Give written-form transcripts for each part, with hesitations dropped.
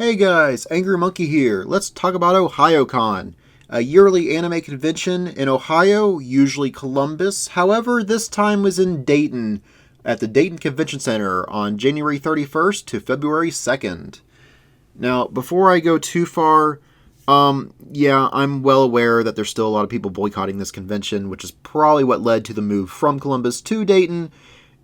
Hey guys, Angry Monkey here. Let's talk about Ohayocon, a yearly anime convention in Ohio, usually Columbus. However, this time was in Dayton, at the Dayton Convention Center on January 31st to February 2nd. Now, before I go too far, I'm well aware that there's still a lot of people boycotting this convention, which is probably what led to the move from Columbus to Dayton.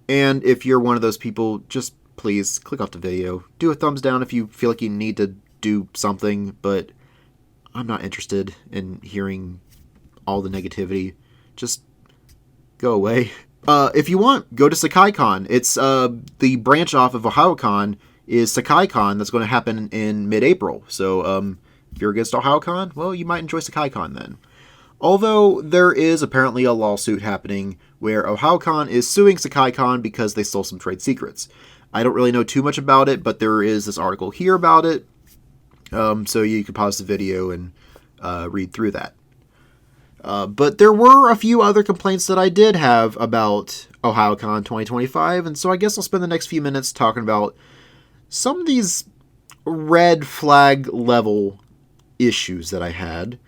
And if you're one of those people, just please click off the video. Do a thumbs down if you feel like you need to do something, but I'm not interested in hearing all the negativity. Just go away. If you want, go to SekaiCon. It's the branch off of Ohayocon is SekaiCon that's going to happen in mid-April. So if you're against Ohayocon, well, you might enjoy SekaiCon then. Although there is apparently a lawsuit happening where Ohayocon is suing SekaiCon because they stole some trade secrets. I don't really know too much about it, but there is this article here about it. So you could pause the video and read through that. But there were a few other complaints that I did have about Ohayocon 2025, and so I guess I'll spend the next few minutes talking about some of these red flag level issues that I had.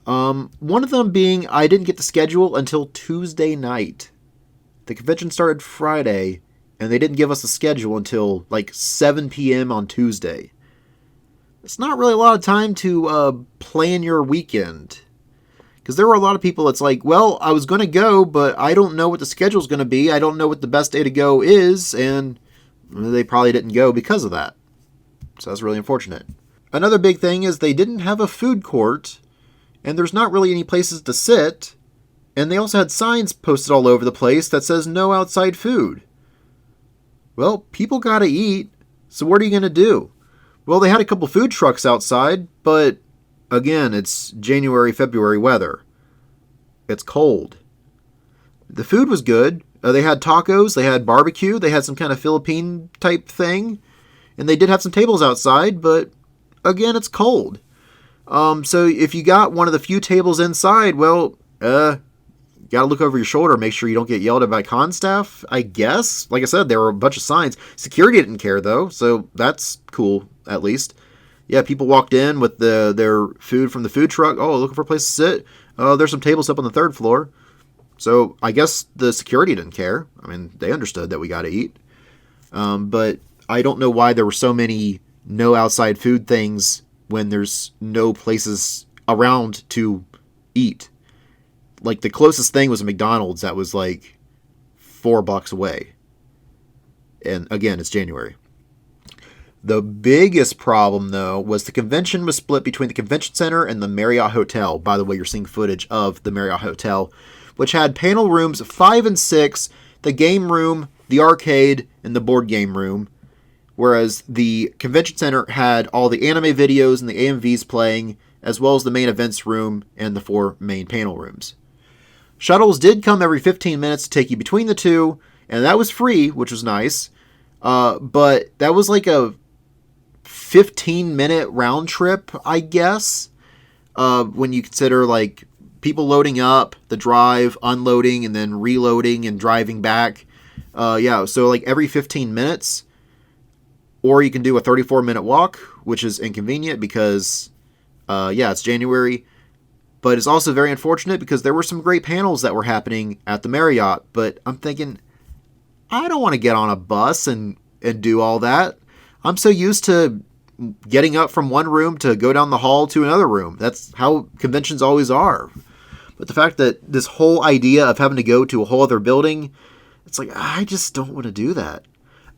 One of them being I didn't get the schedule until Tuesday night. The convention started Friday, and they didn't give us a schedule until like 7 p.m. on Tuesday. It's not really a lot of time to plan your weekend. Because there were a lot of people that's like, well, I was going to go, but I don't know what the schedule's going to be. I don't know what the best day to go is, and they probably didn't go because of that. So that's really unfortunate. Another big thing is they didn't have a food court, and there's not really any places to sit, and they also had signs posted all over the place that says no outside food. Well, people gotta eat, so what are you gonna do? Well, they had a couple food trucks outside, but again, it's January, February weather. It's cold. The food was good. They had tacos, they had barbecue, they had some kind of Philippine type thing, and they did have some tables outside, but again, it's cold. So if you got one of the few tables inside, well, gotta look over your shoulder, make sure you don't get yelled at by con staff, I guess. Like I said, there were a bunch of signs. Security didn't care, though, so that's cool, at least. Yeah, people walked in with their food from the food truck. Oh, looking for a place to sit. Oh, there's some tables up on the third floor. So I guess the security didn't care. I mean, they understood that we gotta eat. But I don't know why there were so many no outside food things when there's no places around to eat. Like, the closest thing was a McDonald's that was, like, $4 away. And, again, it's January. The biggest problem, though, was the convention was split between the Convention Center and the Marriott Hotel. By the way, you're seeing footage of the Marriott Hotel, which had panel rooms 5 and 6, the game room, the arcade, and the board game room. Whereas the Convention Center had all the anime videos and the AMVs playing, as well as the main events room and the 4 main panel rooms. Shuttles did come every 15 minutes to take you between the two, and that was free, which was nice. But that was like a 15-minute round trip, I guess, when you consider like people loading up, the drive, unloading, and then reloading and driving back. So like every 15 minutes, or you can do a 34-minute walk, which is inconvenient because, it's January. But it's also very unfortunate because there were some great panels that were happening at the Marriott. But I'm thinking, I don't want to get on a bus and do all that. I'm so used to getting up from one room to go down the hall to another room. That's how conventions always are. But the fact that this whole idea of having to go to a whole other building, it's like, I just don't want to do that.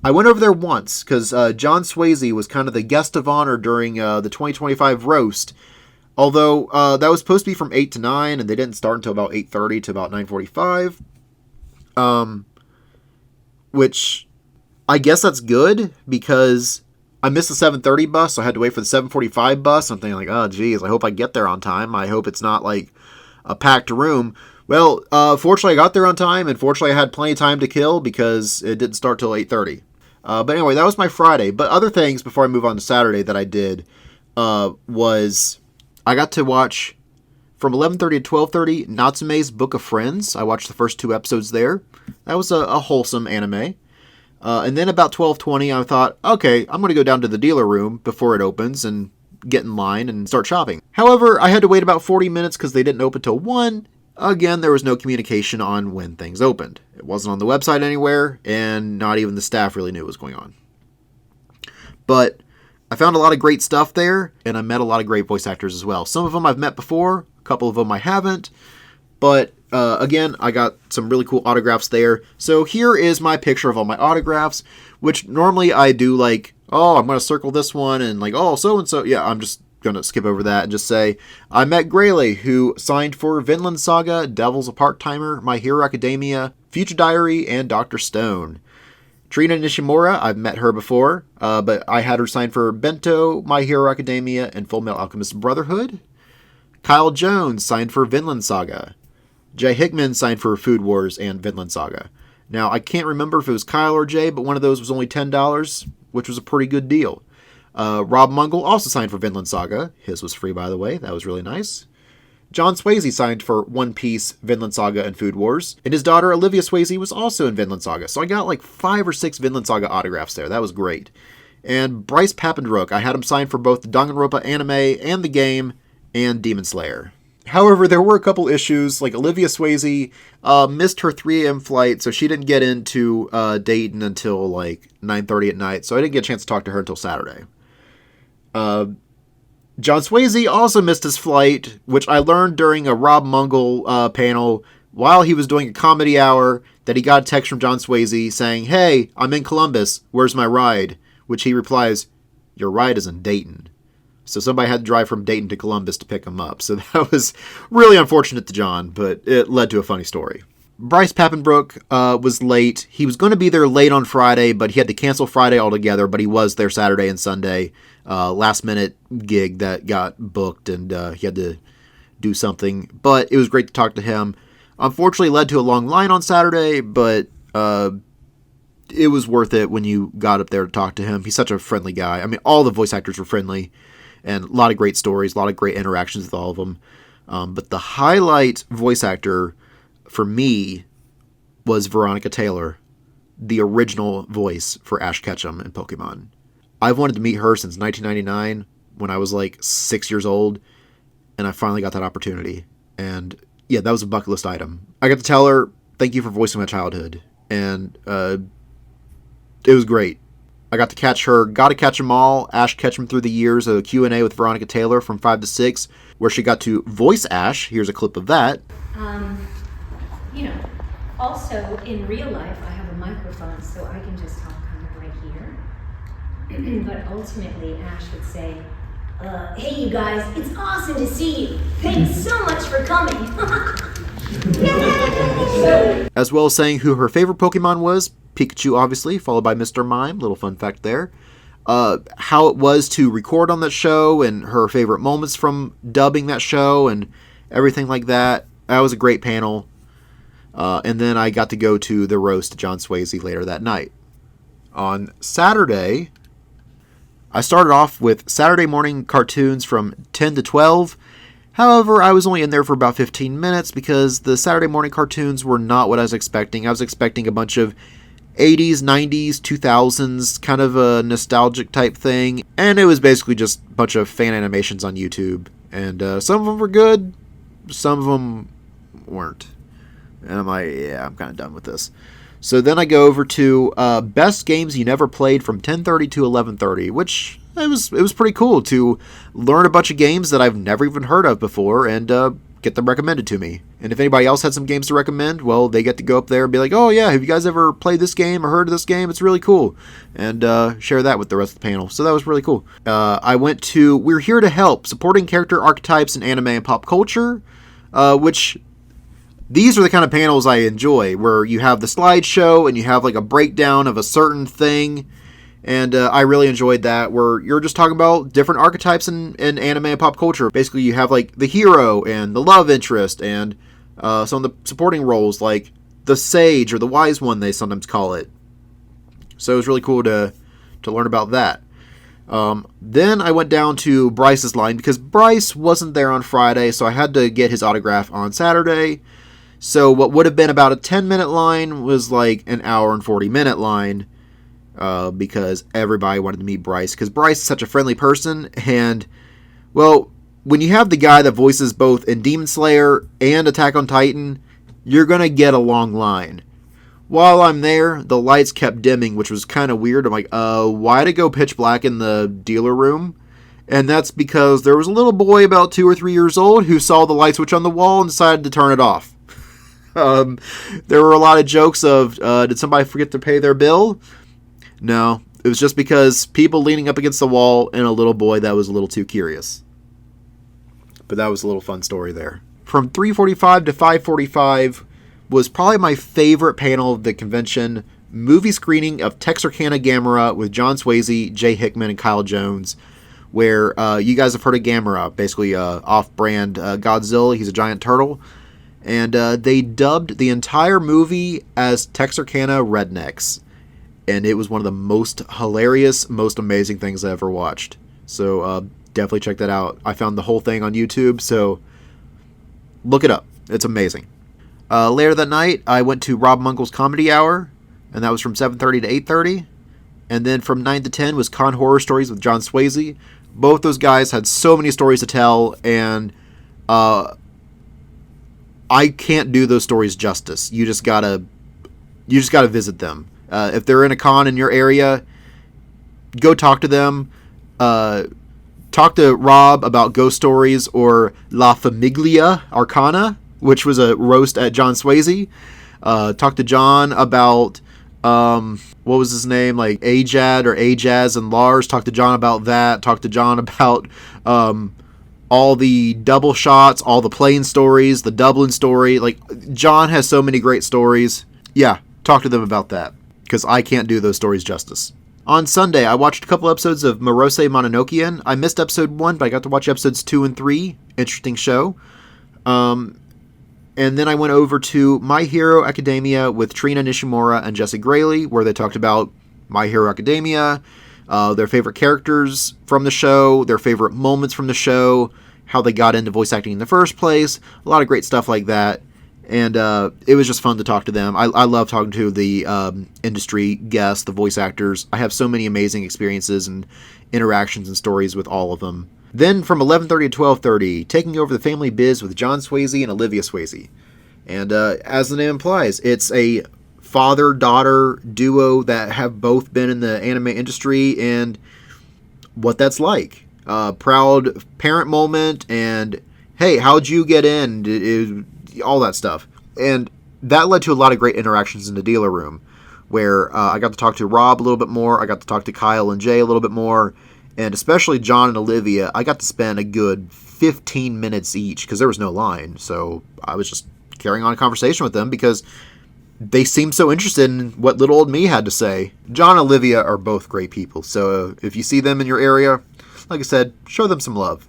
I went over there once because John Swayze was kind of the guest of honor during the 2025 roast. Although that was supposed to be from 8 to 9, and they didn't start until about 8:30 to about 9:45. Which I guess that's good because I missed the 7:30 bus, so I had to wait for the 7:45 bus. I'm thinking like, oh geez, I hope I get there on time. I hope it's not like a packed room. Well, fortunately I got there on time, and fortunately I had plenty of time to kill because it didn't start till 8:30. But anyway, that was my Friday. But other things before I move on to Saturday that I did was I got to watch from 11:30 to 12:30 Natsume's Book of Friends. I watched the first 2 episodes there. That was a wholesome anime. And then about 12:20, I thought, okay, I'm going to go down to the dealer room before it opens and get in line and start shopping. However, I had to wait about 40 minutes because they didn't open till 1. Again, there was no communication on when things opened. It wasn't on the website anywhere, and not even the staff really knew what was going on. But I found a lot of great stuff there, and I met a lot of great voice actors as well. Some of them I've met before, a couple of them I haven't, but again, I got some really cool autographs there. So here is my picture of all my autographs, which normally I do like, oh, I'm going to circle this one, and like, oh, so-and-so. Yeah, I'm just going to skip over that and just say, I met Grayley, who signed for Vinland Saga, Devil's a Part-Timer, My Hero Academia, Future Diary, and Dr. Stone. Trina Nishimura, I've met her before, but I had her sign for Bento, My Hero Academia, and Fullmetal Alchemist Brotherhood. Kyle Jones signed for Vinland Saga. Jay Hickman signed for Food Wars and Vinland Saga. Now, I can't remember if it was Kyle or Jay, but one of those was only $10, which was a pretty good deal. Rob Mungle also signed for Vinland Saga. His was free, by the way. That was really nice. John Swayze signed for One Piece, Vinland Saga, and Food Wars. And his daughter, Olivia Swayze, was also in Vinland Saga. So I got like 5 or 6 Vinland Saga autographs there. That was great. And Bryce Pappenbrook, I had him signed for both the Danganronpa anime and the game, and Demon Slayer. However, there were a couple issues, like Olivia Swayze missed her 3 a.m. flight, so she didn't get into Dayton until like 9:30 at night, so I didn't get a chance to talk to her until Saturday. John Swayze also missed his flight, which I learned during a Rob Mungle panel while he was doing a comedy hour, that he got a text from John Swayze saying, hey, I'm in Columbus, where's my ride? Which he replies, your ride is in Dayton. So somebody had to drive from Dayton to Columbus to pick him up. So that was really unfortunate to John, but it led to a funny story. Bryce Pappenbrook was late. He was going to be there late on Friday, but he had to cancel Friday altogether, but he was there Saturday and Sunday. Last minute gig that got booked, and he had to do something. But it was great to talk to him. Unfortunately, led to a long line on Saturday, but it was worth it when you got up there to talk to him. He's such a friendly guy. I mean, all the voice actors were friendly, and a lot of great stories, a lot of great interactions with all of them. But the highlight voice actor for me was Veronica Taylor, the original voice for Ash Ketchum in Pokemon. I've wanted to meet her since 1999 when I was like 6 years old, and I finally got that opportunity. And yeah, that was a bucket list item. I got to tell her, thank you for voicing my childhood. And it was great. I got to catch them all, Ash Ketchum Through the Years, a Q&A with Veronica Taylor from 5 to 6, where she got to voice Ash. Here's a clip of that. Also in real life, I have a microphone, so I can just talk kind of right here. But ultimately, Ash would say, hey you guys, it's awesome to see you. Thanks so much for coming. Yay! As well as saying who her favorite Pokemon was, Pikachu obviously, followed by Mr. Mime, little fun fact there. How it was to record on that show, and her favorite moments from dubbing that show, and everything like that. That was a great panel. And then I got to go to the roast to John Swayze later that night. On Saturday, I started off with Saturday morning cartoons from 10 to 12. However, I was only in there for about 15 minutes because the Saturday morning cartoons were not what I was expecting. I was expecting a bunch of 80s, 90s, 2000s, kind of a nostalgic type thing. And it was basically just a bunch of fan animations on YouTube. And some of them were good, some of them weren't. And I'm like, yeah, I'm kind of done with this. So then I go over to Best Games You Never Played from 10:30 to 11:30, which it was pretty cool to learn a bunch of games that I've never even heard of before and get them recommended to me. And if anybody else had some games to recommend, well, they get to go up there and be like, oh yeah, have you guys ever played this game or heard of this game? It's really cool. And share that with the rest of the panel. So that was really cool. I went to We're Here to Help, Supporting Character Archetypes in Anime and Pop Culture, which... These are the kind of panels I enjoy, where you have the slideshow and you have like a breakdown of a certain thing. And I really enjoyed that, where you're just talking about different archetypes in anime and pop culture. Basically, you have like the hero and the love interest and some of the supporting roles, like the sage or the wise one, they sometimes call it. So it was really cool to learn about that. Then I went down to Bryce's line because Bryce wasn't there on Friday, so I had to get his autograph on Saturday. So what would have been about a 10-minute line was like an hour and 40-minute line. because everybody wanted to meet Bryce, because Bryce is such a friendly person, and, well, when you have the guy that voices both in Demon Slayer and Attack on Titan, you're going to get a long line. While I'm there, the lights kept dimming, which was kind of weird. I'm like, why'd it go pitch black in the dealer room? And that's because there was a little boy about 2 or 3 years old who saw the light switch on the wall and decided to turn it off. There were a lot of jokes of, did somebody forget to pay their bill? No, it was just because people leaning up against the wall and a little boy that was a little too curious. But that was a little fun story there. From 3:45 to 5:45 was probably my favorite panel of the convention. Movie screening of Texarkana Gamera with John Swayze, Jay Hickman, and Kyle Jones, where you guys have heard of Gamera, basically off-brand Godzilla. He's a giant turtle. And they dubbed the entire movie as Texarkana Rednecks. And it was one of the most hilarious, most amazing things I ever watched. So definitely check that out. I found the whole thing on YouTube, so look it up. It's amazing. Later that night, I went to Rob Munkle's Comedy Hour, and that was from 7:30 to 8:30. And then from 9 to 10 was Con Horror Stories with John Swayze. Both those guys had so many stories to tell, and I can't do those stories justice. You just gotta visit them. If they're in a con in your area, go talk to them. Talk to Rob about ghost stories or La Famiglia Arcana, which was a roast at John Swayze. Talk to John about, what was his name? Like Ajad or Ajaz and Lars. Talk to John about that. Talk to John about all the double shots, all the plane stories, the Dublin story. Like, John has so many great stories. Yeah, talk to them about that, because I can't do those stories justice. On Sunday, I watched a couple episodes of Morose Mononokean. I missed episode 1, but I got to watch episodes 2 and 3. Interesting show. And then I went over to My Hero Academia with Trina Nishimura and Jesse Grayley, where they talked about My Hero Academia, their favorite characters from the show, their favorite moments from the show, how they got into voice acting in the first place, a lot of great stuff like that. And it was just fun to talk to them. I love talking to the industry guests, the voice actors. I have so many amazing experiences and interactions and stories with all of them. Then from 11:30 to 12:30, taking over the family biz with John Swayze and Olivia Swayze. And as the name implies, it's a father-daughter duo that have both been in the anime industry and what that's like. Proud parent moment and, hey, how'd you get in? All that stuff. And that led to a lot of great interactions in the dealer room, where I got to talk to Rob a little bit more. I got to talk to Kyle and Jay a little bit more. And especially John and Olivia, I got to spend a good 15 minutes each, because there was no line. So I was just carrying on a conversation with them because they seemed so interested in what little old me had to say. John and Olivia are both great people. So if you see them in your area, like I said, show them some love.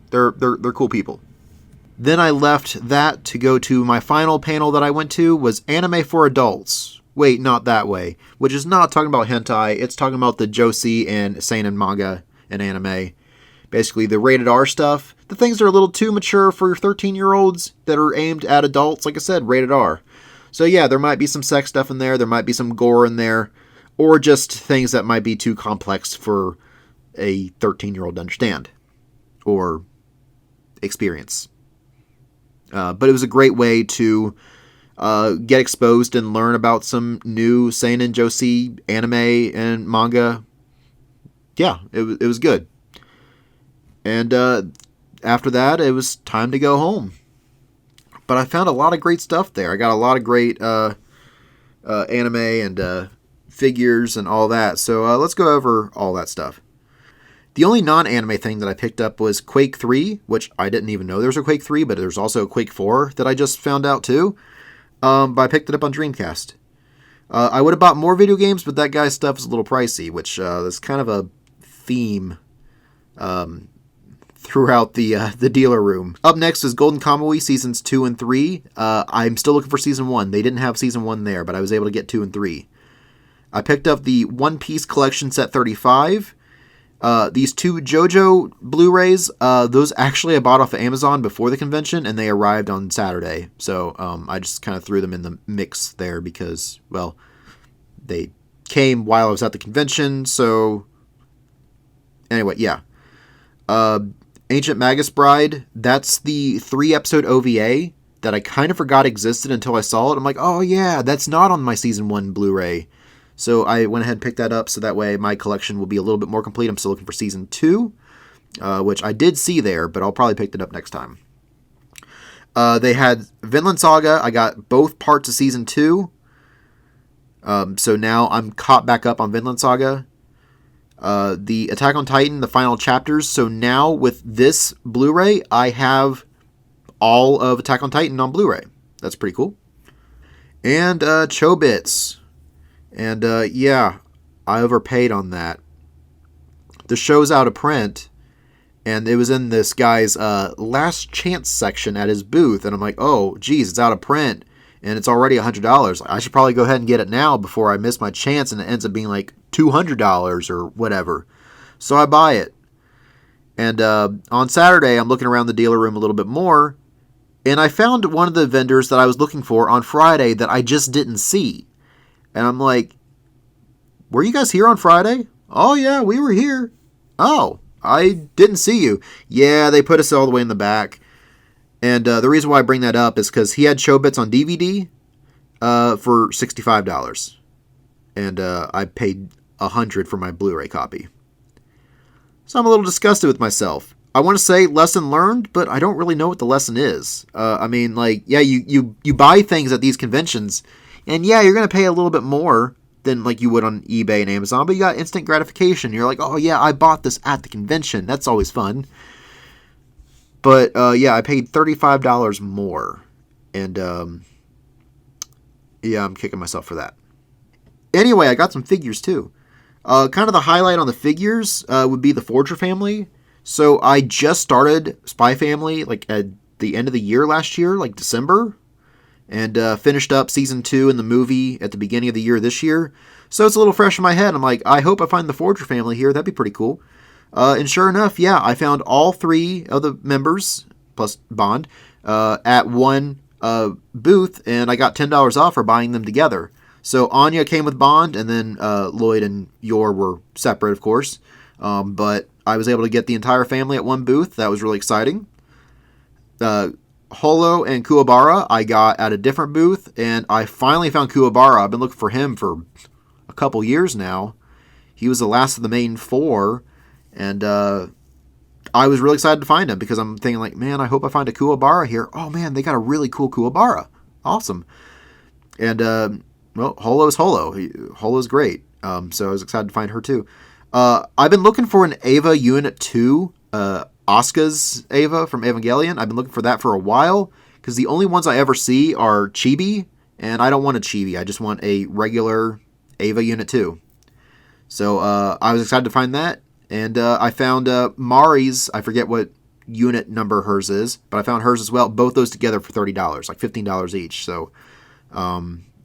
They're cool people. Then I left that to go to my final panel that I went to was Anime for Adults. Wait, not that way. Which is not talking about hentai. It's talking about the josei and seinen manga and anime. Basically, the rated R stuff. The things that are a little too mature for 13-year-olds that are aimed at adults. Like I said, rated R. So yeah, there might be some sex stuff in there. There might be some gore in there. Or just things that might be too complex for a 13-year-old to understand. Or experience. But it was a great way to get exposed and learn about some new seinen josei anime and manga. Yeah, it was good. And after that, it was time to go home. But I found a lot of great stuff there. I got a lot of great anime and figures and all that. So let's go over all that stuff. The only non-anime thing that I picked up was Quake 3, which I didn't even know there was a Quake 3, but there's also a Quake 4 that I just found out too. But I picked it up on Dreamcast. I would have bought more video games, but that guy's stuff is a little pricey, which is kind of a theme throughout the dealer room. Up next is Golden Kamuy Seasons 2 and 3. I'm still looking for Season 1. They didn't have Season 1 there, but I was able to get 2 and 3. I picked up the One Piece Collection Set 35. These 2 JoJo Blu-rays, those actually I bought off of Amazon before the convention, and they arrived on Saturday. So I just kind of threw them in the mix there because, well, they came while I was at the convention, so anyway, yeah. Ancient Magus Bride, that's the 3-episode OVA that I kind of forgot existed until I saw it. I'm like, oh yeah, that's not on my Season 1 Blu-ray. So I went ahead and picked that up, so that way my collection will be a little bit more complete. I'm still looking for Season 2, which I did see there, but I'll probably pick it up next time. They had Vinland Saga. I got both parts of Season 2. So now I'm caught back up on Vinland Saga. The Attack on Titan, the final chapters. So now with this Blu-ray, I have all of Attack on Titan on Blu-ray. That's pretty cool. And Chobits. And yeah, I overpaid on that. The show's out of print, and it was in this guy's last chance section at his booth, and I'm like, oh, geez, it's out of print, and it's already $100. I should probably go ahead and get it now before I miss my chance, and it ends up being like $200 or whatever. So I buy it. And on Saturday, I'm looking around the dealer room a little bit more, and I found one of the vendors that I was looking for on Friday that I just didn't see. And I'm like, were you guys here on Friday? Oh, yeah, we were here. Oh, I didn't see you. Yeah, they put us all the way in the back. And the reason why I bring that up is because he had Chobits on DVD for $65. And I paid $100 for my Blu-ray copy. So I'm a little disgusted with myself. I want to say lesson learned, but I don't really know what the lesson is. I mean, like, yeah, you buy things at these conventions, and yeah, you're going to pay a little bit more than like you would on eBay and Amazon, but you got instant gratification. You're like, oh yeah, I bought this at the convention. That's always fun. But yeah, I paid $35 more. And yeah, I'm kicking myself for that. Anyway, I got some figures too. Kind of the highlight on the figures would be the Forger family. So I just started Spy Family like at the end of the year last year, like December. And finished up Season 2 in the movie at the beginning of the year this year. So it's a little fresh in my head. I'm like, I hope I find the Forger family here. That'd be pretty cool. And sure enough, yeah, I found all 3 of the members, plus Bond, at one booth. And I got $10 off for buying them together. So Anya came with Bond, and then Lloyd and Yor were separate, of course. But I was able to get the entire family at one booth. That was really exciting. Holo and Kuwabara I got at a different booth, and I finally found Kuwabara. I've been looking for him for a couple years now. He was the last of the main 4, and I was really excited to find him because I'm thinking like, man, I hope I find a Kuwabara here. Oh man, they got a really cool Kuwabara. Awesome. And well, Holo's Holo. Holo's great. So I was excited to find her too. I've been looking for an Eva Unit 2, Asuka's Eva from Evangelion. I've been looking for that for a while because the only ones I ever see are Chibi, and I don't want a Chibi. I just want a regular Eva Unit 2. So I was excited to find that, and I found Mari's, I forget what unit number hers is, but I found hers as well. Both those together for $30, like $15 each. So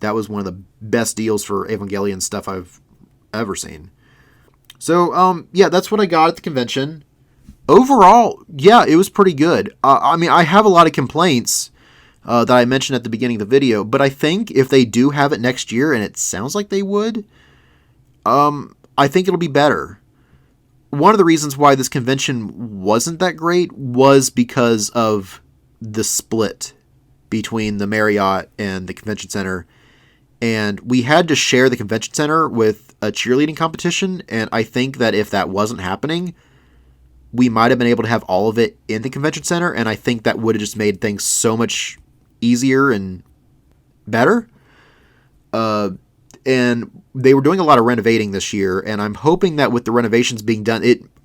that was one of the best deals for Evangelion stuff I've ever seen. So yeah, that's what I got at the convention. Overall, yeah, it was pretty good. I mean, I have a lot of complaints that I mentioned at the beginning of the video, but I think if they do have it next year, and it sounds like they would, I think it'll be better. One of the reasons why this convention wasn't that great was because of the split between the Marriott and the convention center. And we had to share the convention center with a cheerleading competition, and I think that if that wasn't happening, we might have been able to have all of it in the convention center, and I think that would have just made things so much easier and better. And they were doing a lot of renovating this year, and I'm hoping that with the renovations being done,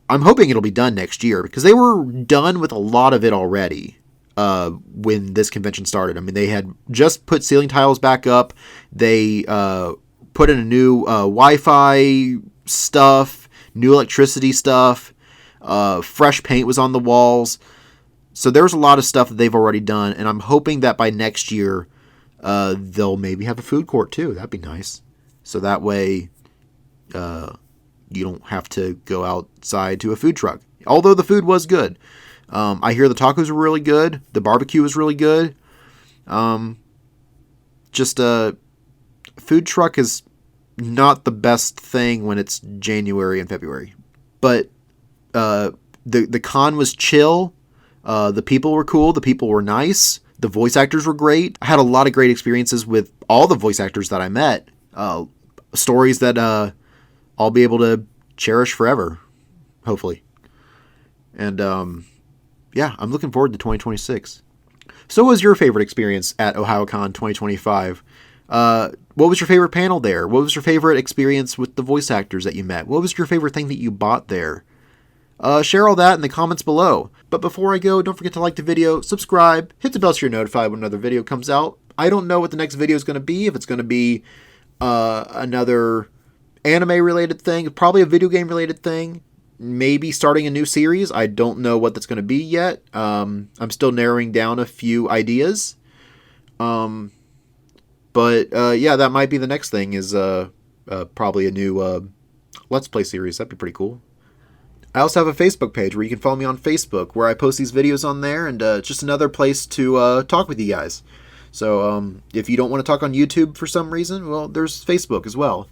I'm hoping it'll be done next year, because they were done with a lot of it already when this convention started. I mean, they had just put ceiling tiles back up. They put in a new Wi-Fi stuff, new electricity stuff. Fresh paint was on the walls. So there's a lot of stuff that they've already done, and I'm hoping that by next year they'll maybe have a food court too. That'd be nice. So that way you don't have to go outside to a food truck. Although the food was good. I hear the tacos were really good. The barbecue was really good. Just a food truck is not the best thing when it's January and February. But the con was chill. The people were cool. The people were nice. The voice actors were great. I had a lot of great experiences with all the voice actors that I met. Stories that I'll be able to cherish forever, hopefully. And yeah, I'm looking forward to 2026. So what was your favorite experience at Ohayocon 2025? What was your favorite panel there? What was your favorite experience with the voice actors that you met? What was your favorite thing that you bought there? Share all that in the comments below. But before I go, don't forget to like the video, subscribe, hit the bell so you're notified when another video comes out. I don't know what the next video is going to be. If it's going to be another anime-related thing, probably a video game-related thing, maybe starting a new series. I don't know what that's going to be yet. I'm still narrowing down a few ideas. But yeah, that might be the next thing is probably a new Let's Play series. That'd be pretty cool. I also have a Facebook page where you can follow me on Facebook, where I post these videos on there, and it's just another place to talk with you guys. So if you don't want to talk on YouTube for some reason, well, there's Facebook as well.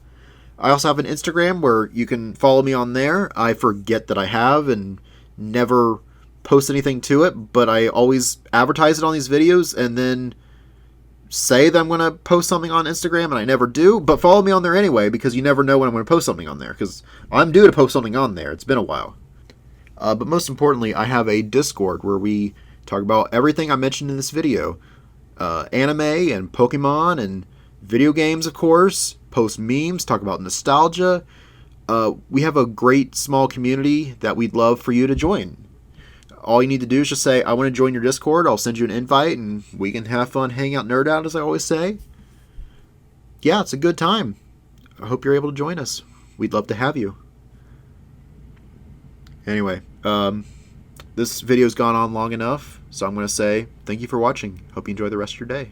I also have an Instagram where you can follow me on there. I forget that I have and never post anything to it, but I always advertise it on these videos and then say that I'm going to post something on Instagram, and I never do. But follow me on there anyway, because you never know when I'm going to post something on there, because I'm due to post something on there. It's been a while. But most importantly, I have a Discord where we talk about everything I mentioned in this video. Anime and Pokemon and video games, of course. Post memes, talk about nostalgia. We have a great small community that we'd love for you to join. All you need to do is just say, I want to join your Discord. I'll send you an invite, and we can have fun, hang out, nerd out, as I always say. Yeah, it's a good time. I hope you're able to join us. We'd love to have you. Anyway, this video's gone on long enough, so I'm going to say thank you for watching. Hope you enjoy the rest of your day.